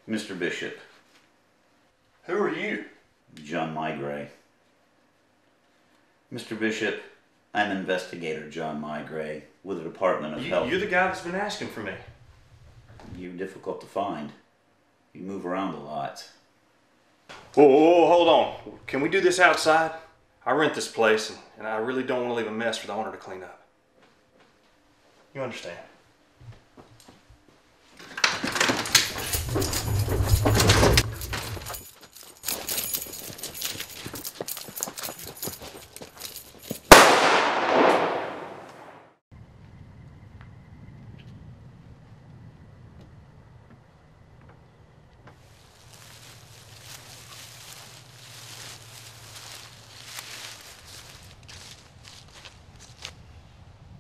Mr. Bishop. Who are you? John Mygray. Mr. Bishop, I'm investigator John Mygray with the Department of Health. You're the guy that's been asking for me. You're difficult to find. You move around a lot. Whoa, hold on. Can we do this outside? I rent this place, and I really don't want to leave a mess for the owner to clean up. You understand?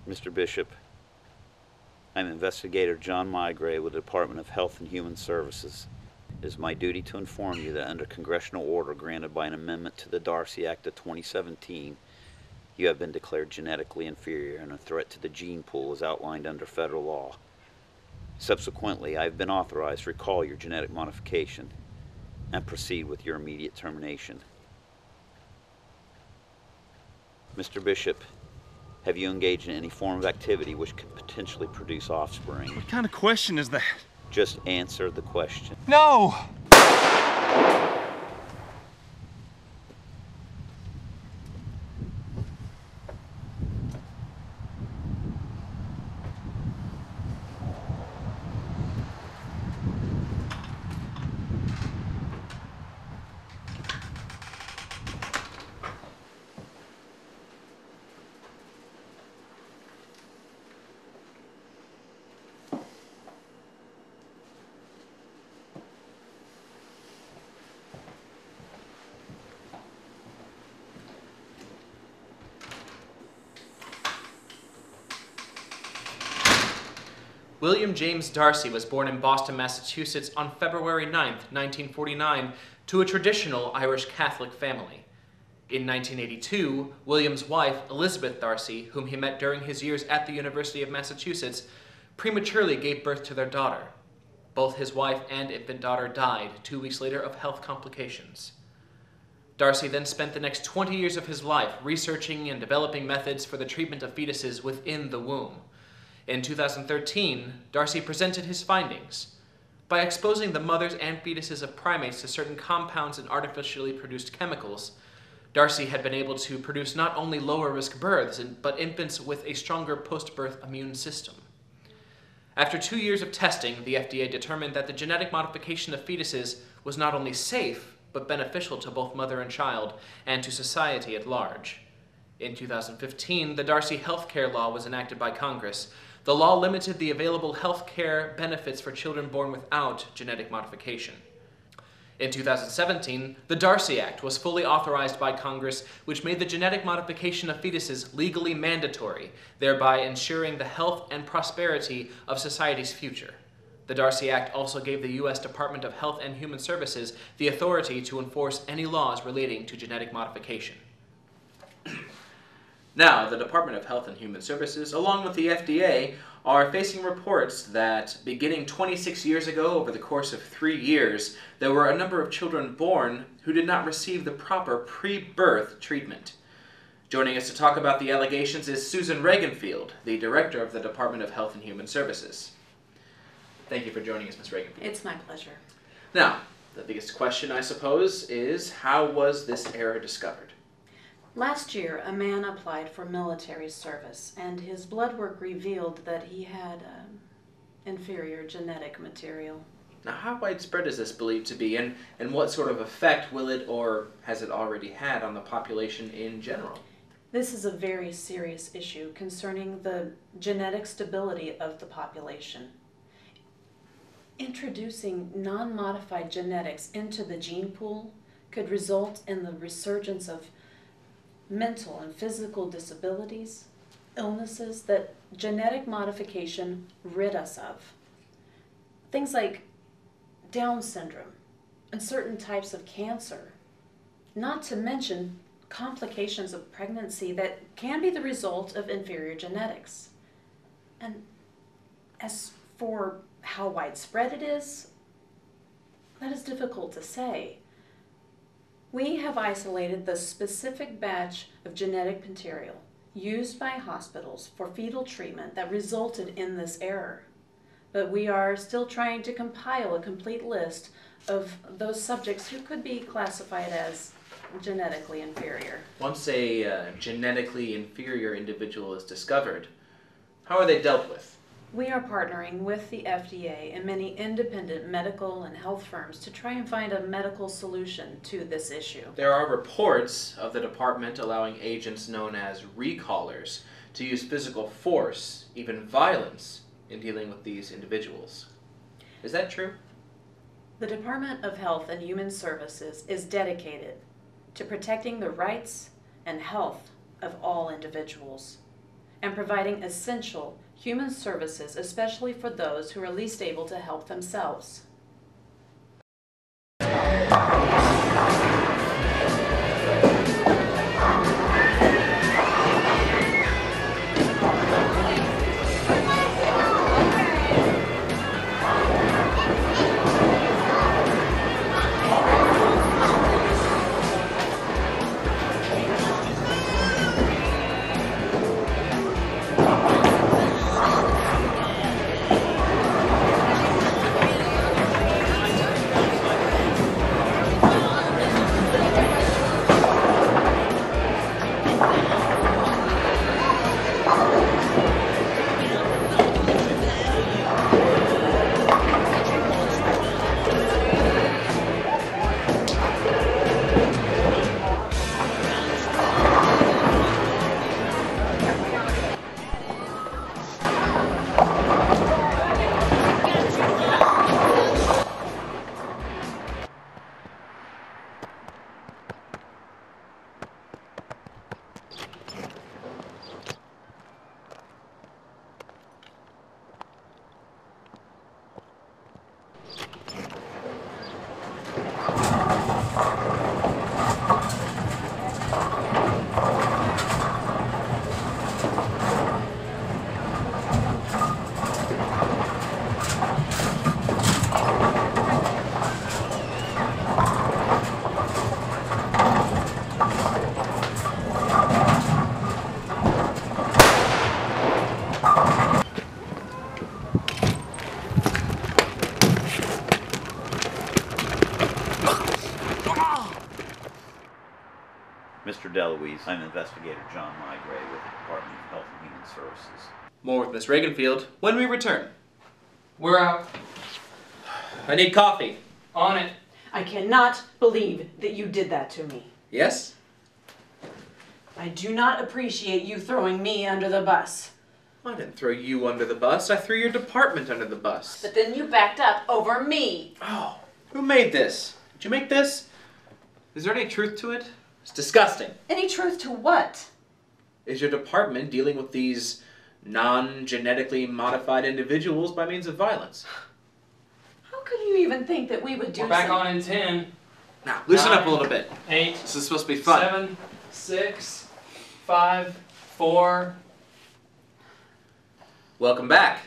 Mr. Bishop, I'm investigator John Mygray with the Department of Health and Human Services. It is my duty to inform you that under congressional order granted by an amendment to the Darcy Act of 2017, you have been declared genetically inferior and a threat to the gene pool as outlined under federal law. Subsequently, I have been authorized to recall your genetic modification and proceed with your immediate termination. Mr. Bishop, have you engaged in any form of activity which could potentially produce offspring? What kind of question is that? Just answer the question. No! William James Darcy was born in Boston, Massachusetts on February 9, 1949, to a traditional Irish Catholic family. In 1982, William's wife, Elizabeth Darcy, whom he met during his years at the University of Massachusetts, prematurely gave birth to their daughter. Both his wife and infant daughter died 2 weeks later of health complications. Darcy then spent the next 20 years of his life researching and developing methods for the treatment of fetuses within the womb. In 2013, Darcy presented his findings. By exposing the mothers and fetuses of primates to certain compounds and artificially produced chemicals, Darcy had been able to produce not only lower-risk births, but infants with a stronger post-birth immune system. After 2 years of testing, the FDA determined that the genetic modification of fetuses was not only safe, but beneficial to both mother and child, and to society at large. In 2015, the Darcy Healthcare Law was enacted by Congress. The law limited the available health care benefits for children born without genetic modification. In 2017, the Darcy Act was fully authorized by Congress, which made the genetic modification of fetuses legally mandatory, thereby ensuring the health and prosperity of society's future. The Darcy Act also gave the U.S. Department of Health and Human Services the authority to enforce any laws relating to genetic modification. Now, the Department of Health and Human Services, along with the FDA, are facing reports that beginning 26 years ago, over the course of 3 years, there were a number of children born who did not receive the proper pre-birth treatment. Joining us to talk about the allegations is Susan Regenfield, the Director of the Department of Health and Human Services. Thank you for joining us, Ms. Regenfield. It's my pleasure. Now, the biggest question, I suppose, is how was this error discovered? Last year, a man applied for military service, and his blood work revealed that he had inferior genetic material. Now, how widespread is this believed to be, and what sort of effect will it, or has it already had, on the population in general? This is a very serious issue concerning the genetic stability of the population. Introducing non-modified genetics into the gene pool could result in the resurgence of mental and physical disabilities, illnesses that genetic modification rid us of. Things like Down syndrome and certain types of cancer, not to mention complications of pregnancy that can be the result of inferior genetics. And as for how widespread it is, That is difficult to say. We have isolated the specific batch of genetic material used by hospitals for fetal treatment that resulted in this error. But we are still trying to compile a complete list of those subjects who could be classified as genetically inferior. Once a genetically inferior individual is discovered, how are they dealt with? We are partnering with the FDA and many independent medical and health firms to try and find a medical solution to this issue. There are reports of the department allowing agents known as recallers to use physical force, even violence, in dealing with these individuals. Is that true? The Department of Health and Human Services is dedicated to protecting the rights and health of all individuals and providing essential human services, especially for those who are least able to help themselves. Mr. DeLuise, I'm Investigator John Mygray with the Department of Health and Human Services. More with Miss Reaganfield when we return. We're out. I need coffee. On it. I cannot believe that you did that to me. Yes? I do not appreciate you throwing me under the bus. I didn't throw you under the bus. I threw your department under the bus. But then you backed up over me. Oh, who made this? Did you make this? Is there any truth to it? It's disgusting. Any truth to what? Is your department dealing with these non-genetically modified individuals by means of violence? How could you even think that we would do We're back something? on in 10, Now, loosen up a 9, little bit. 8, This is supposed to be fun. 7, 6, 5, 4. Welcome back.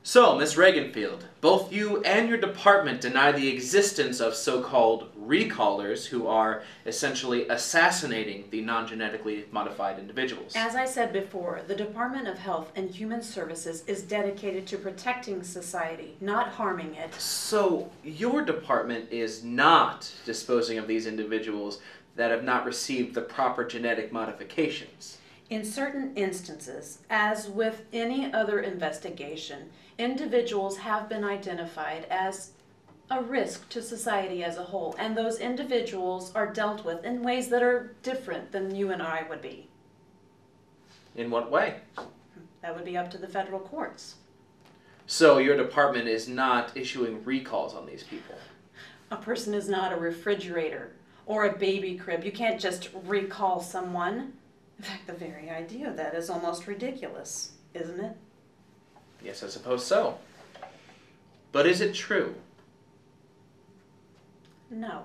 So, Miss Reaganfield, both you and your department deny the existence of so-called recallers who are essentially assassinating the non-genetically modified individuals. As I said before, the Department of Health and Human Services is dedicated to protecting society, not harming it. So, your department is not disposing of these individuals that have not received the proper genetic modifications. In certain instances, as with any other investigation, individuals have been identified as a risk to society as a whole, and those individuals are dealt with in ways that are different than you and I would be. In what way? That would be up to the federal courts. So, your department is not issuing recalls on these people? A person is not a refrigerator or a baby crib. You can't just recall someone. In fact, the very idea of that is almost ridiculous, isn't it? Yes, I suppose so. But is it true? No.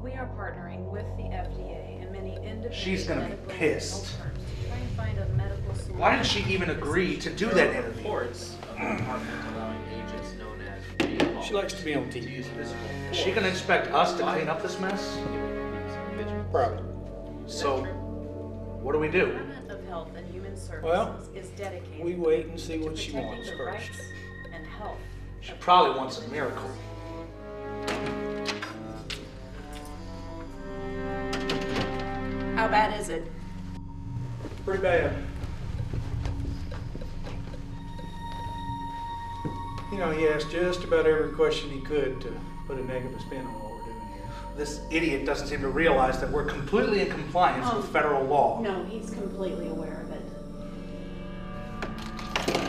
We are partnering with the FDA and many independent She's gonna be medical and pissed. health firms to try and find a medical solution. Why did she even agree to do that interview? Reports of the department allowing agents known as recallers She likes to be on TV. Is she gonna expect us to clean up this mess? Probably. So, what do we do? Department of Health and Human Services Well, is dedicated we wait and see to what she protecting wants the first. rights and health. She probably wants a miracle. How bad is it? Pretty bad. You know, he asked just about every question he could to put a negative spin on what we're doing here. This idiot doesn't seem to realize that we're completely in compliance Oh. with federal law. No, he's completely aware of it.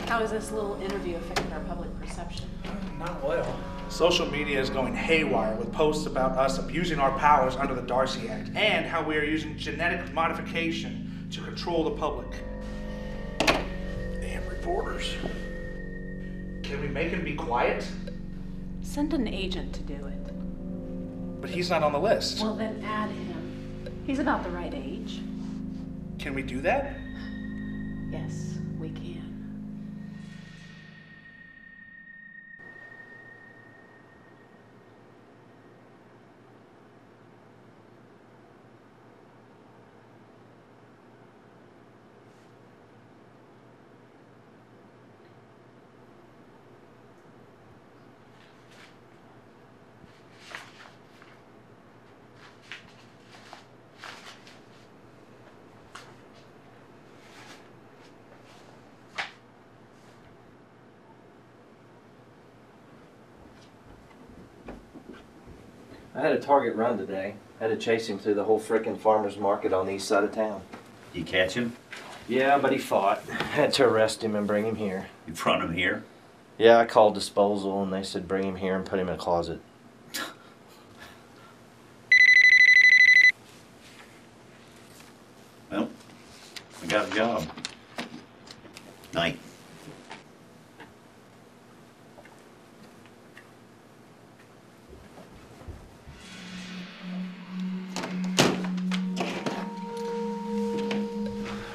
How has this little interview affected our public perception? Not well. Social media is going haywire with posts about us abusing our powers under the Darcy Act and how we are using genetic modification to control the public. Damn reporters. Can we make him be quiet? Send an agent to do it. But he's not on the list. Well, then add him. He's about the right age. Can we do that? Yes, we can. I had a target run today. Had to chase him through the whole frickin' farmer's market on the east side of town. You catch him? Yeah, but he fought. Had to arrest him and bring him here. You brought him here? Yeah, I called disposal and they said bring him here and put him in a closet. Well, I got a job. Night.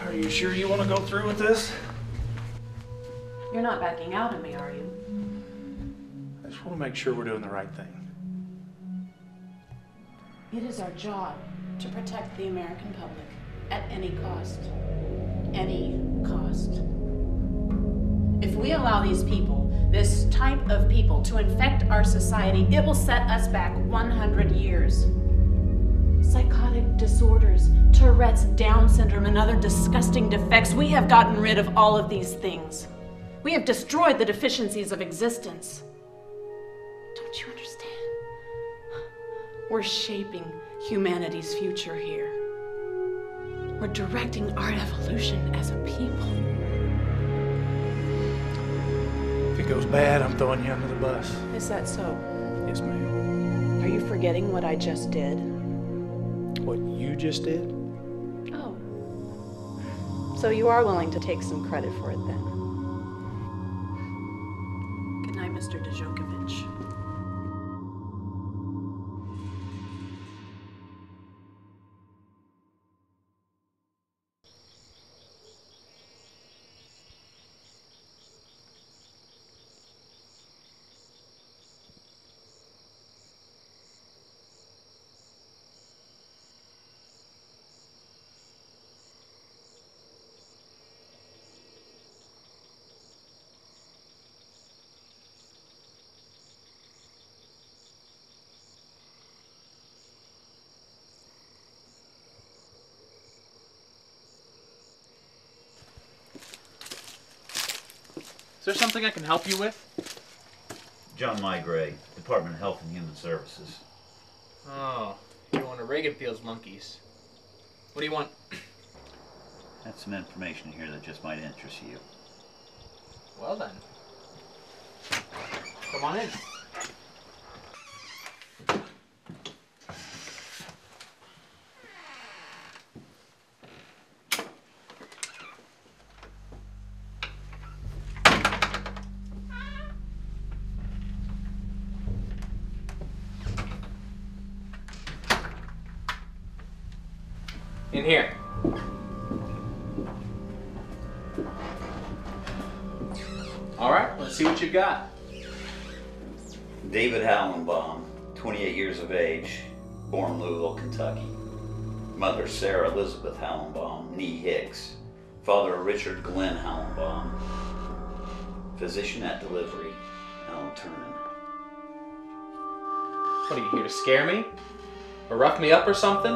Are you sure you want to go through with this? You're not backing out of me, are you? I just want to make sure we're doing the right thing. It is our job to protect the American public at any cost. Any cost. If we allow these people, this type of people, to infect our society, it will set us back 100 years. Psychotic disorders, Tourette's, Down syndrome, and other disgusting defects, we have gotten rid of all of these things. We have destroyed the deficiencies of existence. Don't you understand? We're shaping humanity's future here. We're directing our evolution as a people. If it goes bad, I'm throwing you under the bus. Is that so? Yes, ma'am. Are you forgetting what I just did? What you just did? Oh. So you are willing to take some credit for it then? Good night, Mr. Djokovic. Is there something I can help you with? John Mygray, Department of Health and Human Services. Oh, you want to Reagan Fields monkeys. What do you want? That's some information here that just might interest you. Well then. Come on in. In here. All right, let's see what you got. David Hallenbaum, 28 years of age, born Louisville, Kentucky. Mother Sarah Elizabeth Hallenbaum, nee Hicks. Father Richard Glenn Hallenbaum. Physician at delivery, Alan Turner. What are you here to scare me? Or rough me up or something?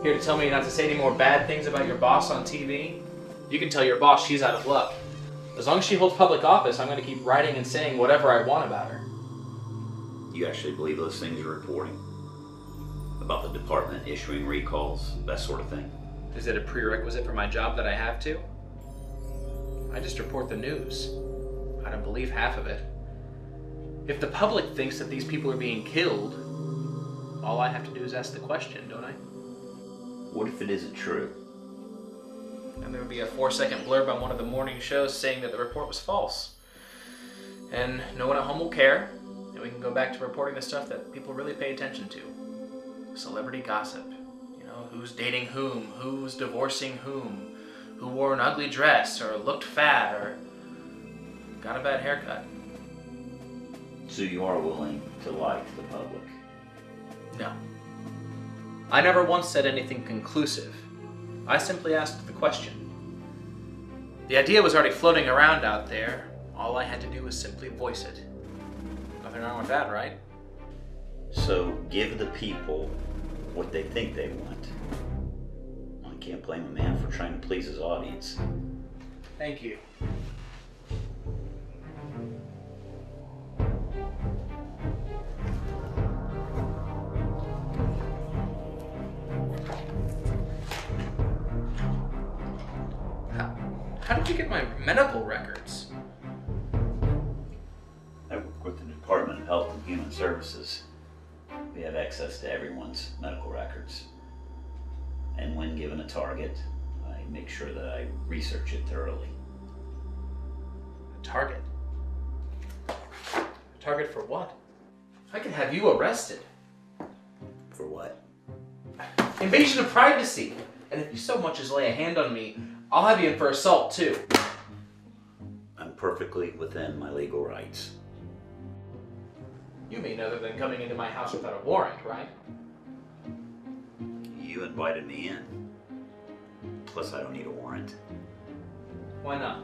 Here to tell me not to say any more bad things about your boss on TV? You can tell your boss she's out of luck. As long as she holds public office, I'm going to keep writing and saying whatever I want about her. You actually believe those things you're reporting? About the department issuing recalls, that sort of thing? Is it a prerequisite for my job that I have to? I just report the news. I don't believe half of it. If the public thinks that these people are being killed, all I have to do is ask the question, don't I? What if it isn't true? And there would be a 4-second blurb on one of the morning shows saying that the report was false. And no one at home will care, and we can go back to reporting the stuff that people really pay attention to. Celebrity gossip. You know, who's dating whom, who's divorcing whom, who wore an ugly dress, or looked fat, or got a bad haircut. So you are willing to lie to the public? No. I never once said anything conclusive. I simply asked the question. The idea was already floating around out there. All I had to do was simply voice it. Nothing wrong with that, right? So give the people what they think they want. I can't blame a man for trying to please his audience. Thank you. How did you get my medical records? I work with the Department of Health and Human Services. We have access to everyone's medical records. And when given a target, I make sure that I research it thoroughly. A target? A target for what? I could have you arrested. For what? Invasion of privacy! And if you so much as lay a hand on me, I'll have you in for assault too. I'm perfectly within my legal rights. You mean other than coming into my house without a warrant, right? You invited me in. Plus, I don't need a warrant. Why not?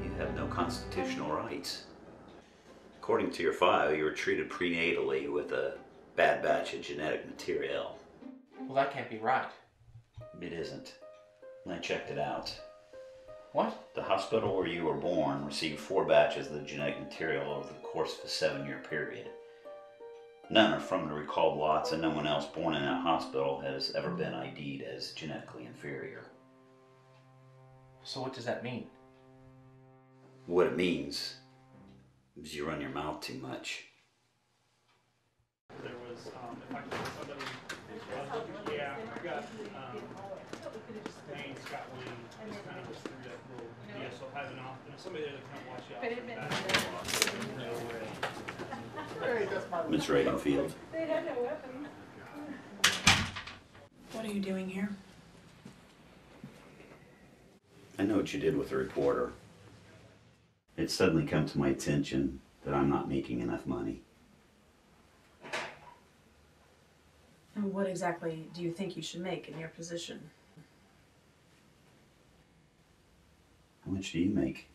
You have no constitutional rights. According to your file, you were treated prenatally with a bad batch of genetic material. Well, that can't be right. It isn't. I checked it out. What? The hospital where you were born received 4 batches of the genetic material over the course of a 7-year period. None are from the recalled lots, and no one else born in that hospital has ever been ID'd as genetically inferior. So what does that mean? What it means is you run your mouth too much. There was, if I could get somebody, yeah, I got, Dane, Scott Wayne, just kind of just through that little deal, so having off, and somebody there to kind of watch you out. Miss Reaganfield. They had no weapon. What are you doing here? I know what you did with the reporter. It suddenly come to my attention that I'm not making enough money. And what exactly do you think you should make in your position? How much do you make?